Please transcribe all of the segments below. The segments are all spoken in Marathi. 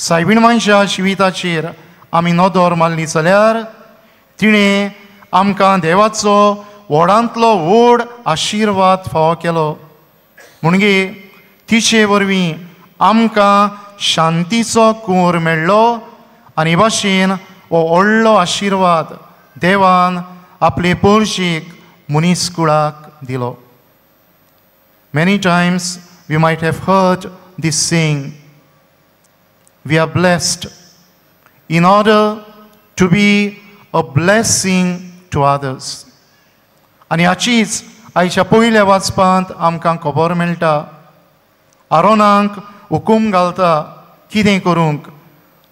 सायबीण मनशा जिविताचेर आमी नदर मारली जाल्यार तिणें आमकां देवाचो व्हडांतलो व्हड आशिर्वाद फावो केलो. म्हणगे तिचे वरवीं आमकां शांतीचो कुंवर मेळ्ळो आनी भाशेन हो व्हडलो आशिर्वाद देवान आपले पोरशेक मनीसकुळाक दिलो. Many times we might have heard this saying, we are blessed in order to be a blessing to others. आनी हाचीच आयच्या पयल्या वाचपांत आमकां खबर मेळटा. आरोनाक हुकूम घालता कितें करूंक,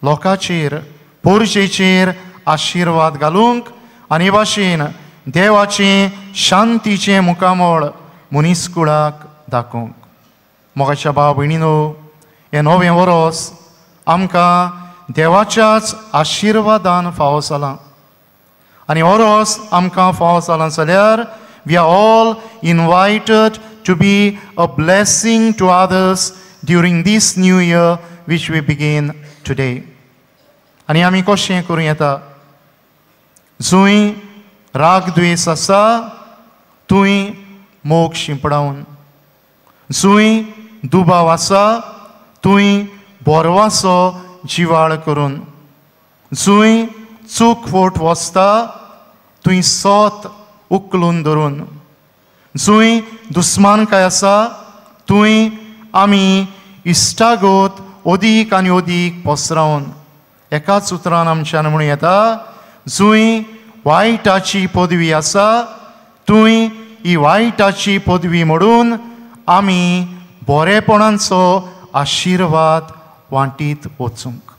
लोकांचेर पोरशेचेर आशिर्वाद घालूंक आनी भाशेन देवाचें शांतीचें मुखामळ मनीसकुळाक दाखोवंक. मोगाच्या भाव भयणीनो, हें नवें वरोस आमकां देवाच्याच आशिर्वादान फावो जालां. आनी वरोस आमकां फावो जालां जाल्यार we are all invited to be a blessing to others during this new year which we begin today. आनी आमी कशें करूं येता? जूंय राग द्वेस आसा थंय मोग शिंपडावन, जूंय दुबाव आसा थंय बोरवासो जिवाळ करून, जूंय चूक फोट वचता थंय सोत उखलून धरून, जूंय दुस्मानकाय आसा थंय आमी इश्टागोत ओदीक आनी ओदीक पसरावन एकाच उतरान आमच्यान म्हणूं येता, जूंय वायटाची पदवी आसा थंय ही वायटाची पदवी मोडून आमी बरेपणांचो आशिर्वाद वांटीत वचूंक.